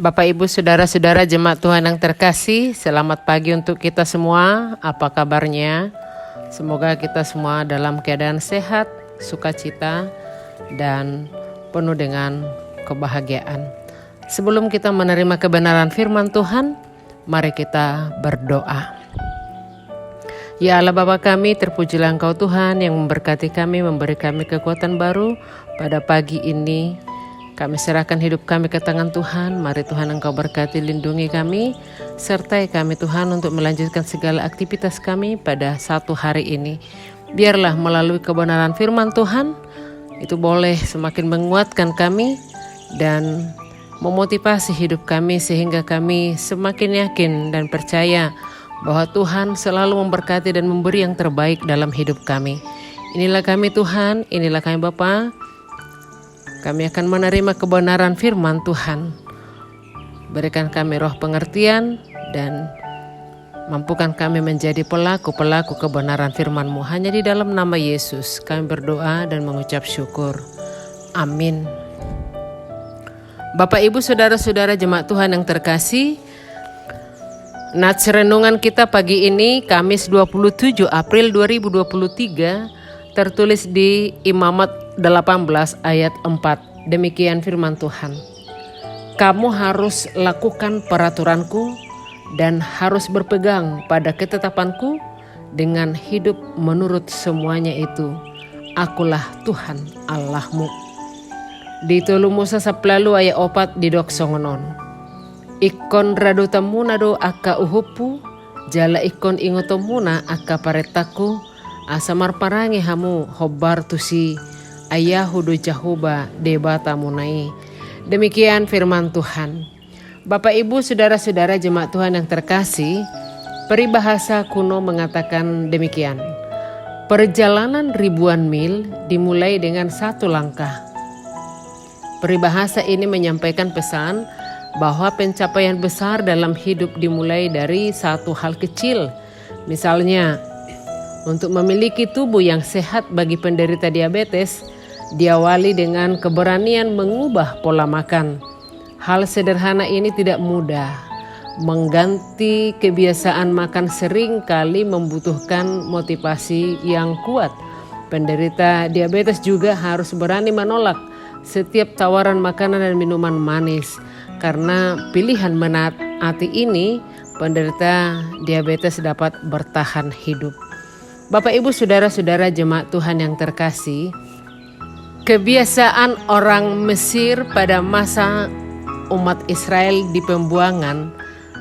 Bapak, Ibu, Saudara-saudara jemaat Tuhan yang terkasih, selamat pagi untuk kita semua. Apa kabarnya? Semoga kita semua dalam keadaan sehat, sukacita, dan penuh dengan kebahagiaan. Sebelum kita menerima kebenaran firman Tuhan, mari kita berdoa. Ya Allah Bapa kami, terpujilah Engkau Tuhan yang memberkati kami, memberi kami kekuatan baru pada pagi ini. Kami serahkan hidup kami ke tangan Tuhan. Mari Tuhan Engkau berkati, lindungi kami, sertai kami Tuhan untuk melanjutkan segala aktivitas kami pada satu hari ini. Biarlah melalui kebenaran firman Tuhan, itu boleh semakin menguatkan kami dan memotivasi hidup kami sehingga kami semakin yakin dan percaya bahwa Tuhan selalu memberkati dan memberi yang terbaik dalam hidup kami. Inilah kami Tuhan, inilah kami Bapa. Kami akan menerima kebenaran firman Tuhan. Berikan kami roh pengertian dan mampukan kami menjadi pelaku-pelaku kebenaran firman-Mu. Hanya di dalam nama Yesus kami berdoa dan mengucap syukur. Amin. Bapak, Ibu, Saudara-saudara jemaat Tuhan yang terkasih, nats renungan kita pagi ini Kamis 27 April 2023 tertulis di Imamat 18 ayat 4. Demikian firman Tuhan. Kamu harus lakukan peraturanku dan harus berpegang pada ketetapanku dengan hidup menurut semuanya itu. Akulah Tuhan Allahmu. Di tulu Musa saplalu ayat 4 di dok songonon. Ikon rado tamuna do aka uhupu, jala ikon ingotomuna aka paretaku, asamar parangi hamu hobar tusi, ayahudu jahuba debata munai. Demikian firman Tuhan. Bapak, Ibu, Saudara-saudara jemaat Tuhan yang terkasih, peribahasa kuno mengatakan demikian. Perjalanan ribuan mil dimulai dengan satu langkah. Peribahasa ini menyampaikan pesan bahwa pencapaian besar dalam hidup dimulai dari satu hal kecil. Misalnya, untuk memiliki tubuh yang sehat bagi penderita diabetes, diawali dengan keberanian mengubah pola makan. Hal sederhana ini tidak mudah. Mengganti kebiasaan makan sering kali membutuhkan motivasi yang kuat. Penderita diabetes juga harus berani menolak setiap tawaran makanan dan minuman manis. Karena pilihan menaati ini, penderita diabetes dapat bertahan hidup. Bapak, Ibu, Saudara-saudara jemaat Tuhan yang terkasih, kebiasaan orang Mesir pada masa umat Israel di pembuangan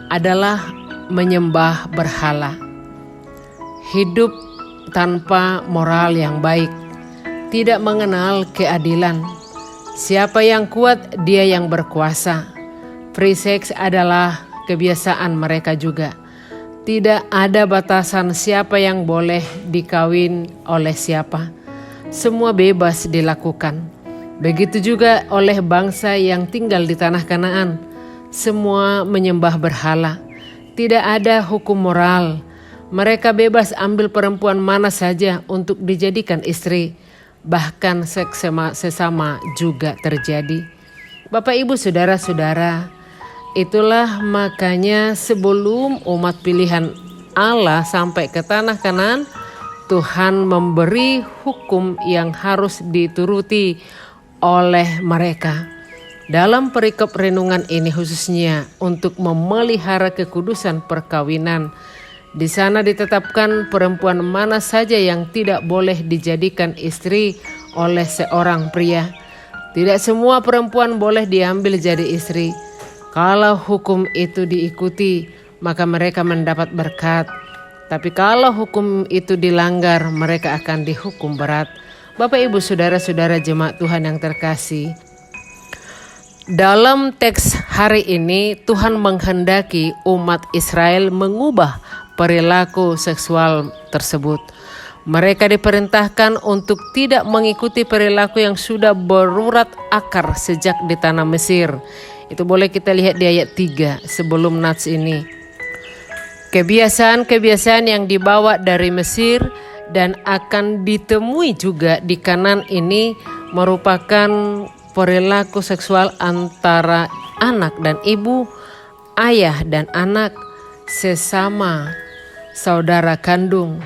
adalah menyembah berhala. Hidup tanpa moral yang baik, tidak mengenal keadilan. Siapa yang kuat, dia yang berkuasa. Free sex adalah kebiasaan mereka juga. Tidak ada batasan siapa yang boleh dikawin oleh siapa. Semua bebas dilakukan. Begitu juga oleh bangsa yang tinggal di tanah Kanaan. Semua menyembah berhala. Tidak ada hukum moral. Mereka bebas ambil perempuan mana saja untuk dijadikan istri. Bahkan seks sesama juga terjadi. Bapak, Ibu, Saudara-saudara, itulah makanya sebelum umat pilihan Allah sampai ke tanah Kanaan, Tuhan memberi hukum yang harus dituruti oleh mereka. Dalam perikop renungan ini khususnya untuk memelihara kekudusan perkawinan. Di sana ditetapkan perempuan mana saja yang tidak boleh dijadikan istri oleh seorang pria. Tidak semua perempuan boleh diambil jadi istri. Kalau hukum itu diikuti, maka mereka mendapat berkat. Tapi kalau hukum itu dilanggar, mereka akan dihukum berat. Bapak, Ibu, Saudara-saudara jemaat Tuhan yang terkasih, dalam teks hari ini Tuhan menghendaki umat Israel mengubah perilaku seksual tersebut. Mereka diperintahkan untuk tidak mengikuti perilaku yang sudah berurat akar sejak di tanah Mesir. Itu boleh kita lihat di ayat 3 sebelum nats ini. Kebiasaan-kebiasaan yang dibawa dari Mesir dan akan ditemui juga di Kanaan ini merupakan perilaku seksual antara anak dan ibu, ayah dan anak, sesama saudara kandung,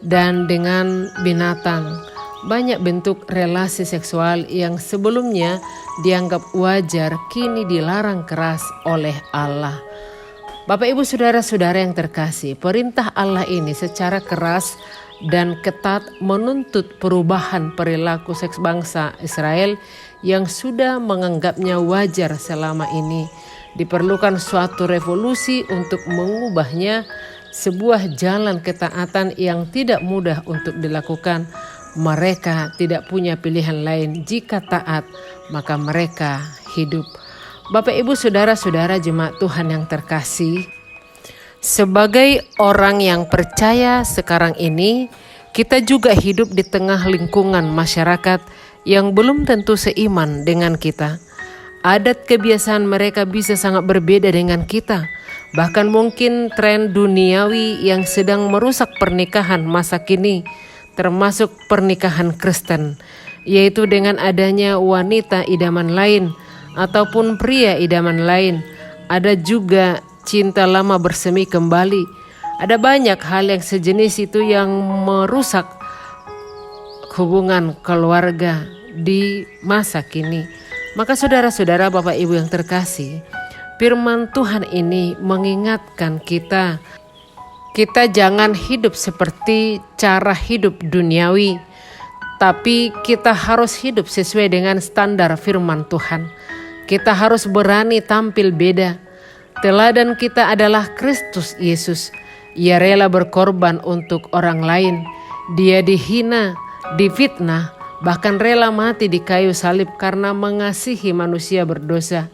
dan dengan binatang. Banyak bentuk relasi seksual yang sebelumnya dianggap wajar kini dilarang keras oleh Allah. Bapak Ibu saudara-saudara yang terkasih, perintah Allah ini secara keras dan ketat menuntut perubahan perilaku seks bangsa Israel yang sudah menganggapnya wajar selama ini. Diperlukan suatu revolusi untuk mengubahnya, sebuah jalan ketaatan yang tidak mudah untuk dilakukan. Mereka tidak punya pilihan lain. Jika taat, maka mereka hidup. Bapak Ibu saudara-saudara jemaat Tuhan yang terkasih, sebagai orang yang percaya sekarang ini, kita juga hidup di tengah lingkungan masyarakat yang belum tentu seiman dengan kita. Adat kebiasaan mereka bisa sangat berbeda dengan kita. Bahkan mungkin tren duniawi yang sedang merusak pernikahan masa kini, termasuk pernikahan Kristen, yaitu dengan adanya wanita idaman lain ataupun pria idaman lain. Ada juga cinta lama bersemi kembali. Ada banyak hal yang sejenis itu yang merusak hubungan keluarga di masa kini. Maka saudara-saudara, Bapak Ibu yang terkasih, firman Tuhan ini mengingatkan kita jangan hidup seperti cara hidup duniawi, tapi kita harus hidup sesuai dengan standar firman Tuhan. Kita harus berani tampil beda. Teladan kita adalah Kristus Yesus. Ia rela berkorban untuk orang lain. Dia dihina, difitnah, bahkan rela mati di kayu salib karena mengasihi manusia berdosa.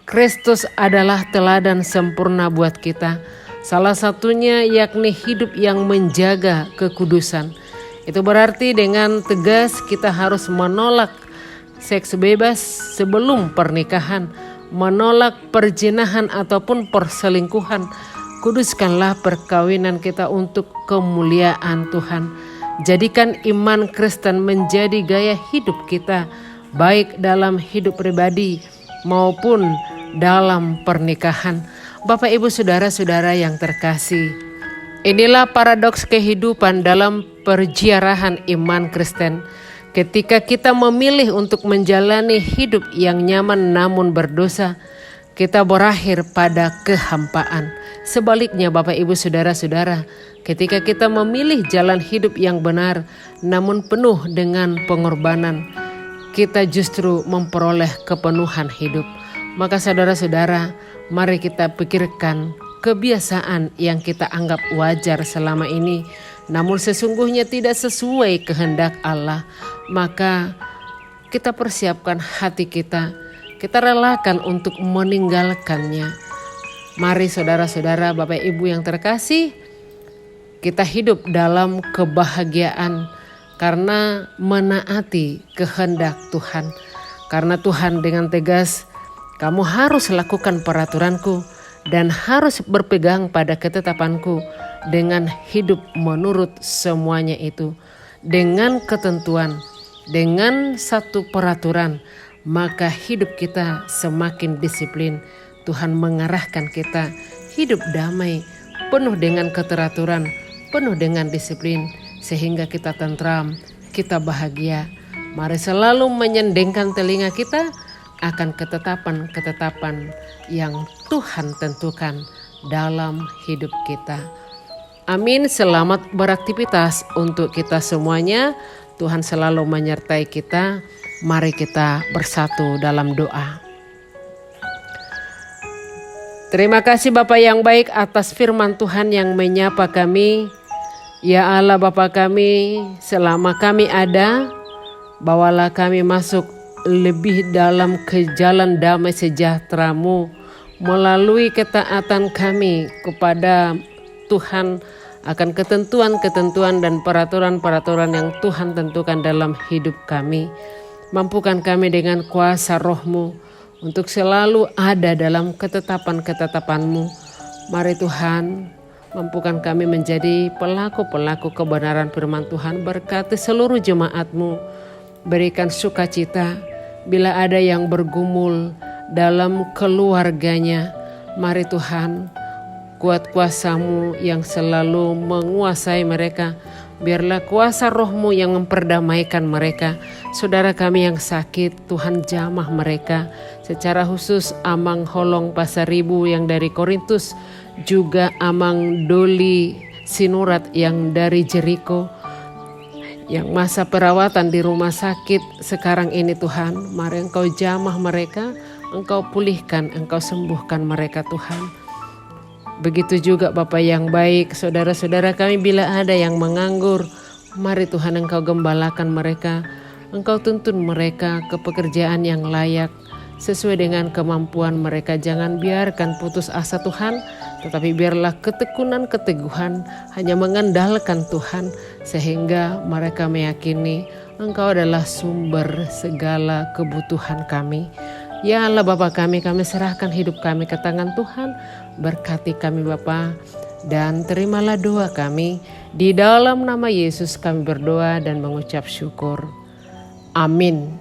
Kristus adalah teladan sempurna buat kita. Salah satunya yakni hidup yang menjaga kekudusan. Itu berarti dengan tegas kita harus menolak seks bebas sebelum pernikahan, menolak perzinahan ataupun perselingkuhan. Kuduskanlah perkawinan kita untuk kemuliaan Tuhan. Jadikan iman Kristen menjadi gaya hidup kita, baik dalam hidup pribadi maupun dalam pernikahan. Bapak Ibu saudara-saudara yang terkasih, inilah paradoks kehidupan dalam perziarahan iman Kristen. Ketika kita memilih untuk menjalani hidup yang nyaman namun berdosa, kita berakhir pada kehampaan. Sebaliknya Bapak Ibu saudara-saudara, ketika kita memilih jalan hidup yang benar namun penuh dengan pengorbanan, kita justru memperoleh kepenuhan hidup. Maka saudara-saudara, mari kita pikirkan kebiasaan yang kita anggap wajar selama ini, namun sesungguhnya tidak sesuai kehendak Allah. Maka kita persiapkan hati kita relakan untuk meninggalkannya. Mari saudara-saudara, Bapak Ibu yang terkasih, kita hidup dalam kebahagiaan karena menaati kehendak Tuhan. Karena Tuhan dengan tegas, kamu harus lakukan peraturanku dan harus berpegang pada ketetapanku dengan hidup menurut semuanya itu. Dengan ketentuan, dengan satu peraturan, maka hidup kita semakin disiplin. Tuhan mengarahkan kita hidup damai, penuh dengan keteraturan, penuh dengan disiplin, sehingga kita tentram, kita bahagia. Mari selalu menyendengkan telinga kita akan ketetapan-ketetapan yang Tuhan tentukan dalam hidup kita. Amin. Selamat beraktivitas untuk kita semuanya. Tuhan selalu menyertai kita. Mari kita bersatu dalam doa. Terima kasih Bapa yang baik atas firman Tuhan yang menyapa kami. Ya Allah Bapa kami, selama kami ada, bawalah kami masuk lebih dalam ke jalan damai sejahtera-Mu melalui ketaatan kami kepada Tuhan akan ketentuan-ketentuan dan peraturan-peraturan yang Tuhan tentukan dalam hidup kami. Mampukan kami dengan kuasa Roh-Mu untuk selalu ada dalam ketetapan-ketetapan-Mu. Mari Tuhan, mampukan kami menjadi pelaku-pelaku kebenaran firman Tuhan. Berkati seluruh jemaat-Mu, berikan sukacita bila ada yang bergumul dalam keluarganya. Mari Tuhan, kuat kuasa-Mu yang selalu menguasai mereka. Biarlah kuasa Roh-Mu yang memperdamaikan mereka. Saudara kami yang sakit, Tuhan jamah mereka. Secara khusus Amang Holong Pasaribu yang dari Korintus, juga Amang Doli Sinurat yang dari Jeriko, yang masa perawatan di rumah sakit sekarang ini Tuhan. Mari Engkau jamah mereka, Engkau pulihkan, Engkau sembuhkan mereka Tuhan. Begitu juga Bapa yang baik, saudara-saudara kami bila ada yang menganggur, mari Tuhan Engkau gembalakan mereka, Engkau tuntun mereka ke pekerjaan yang layak, sesuai dengan kemampuan mereka. Jangan biarkan putus asa Tuhan, tetapi biarlah ketekunan-keteguhan hanya mengandalkan Tuhan, sehingga mereka meyakini Engkau adalah sumber segala kebutuhan kami. Ya Allah Bapa kami serahkan hidup kami ke tangan Tuhan. Berkati kami Bapa, dan terimalah doa kami. Di dalam nama Yesus kami berdoa dan mengucap syukur. Amin.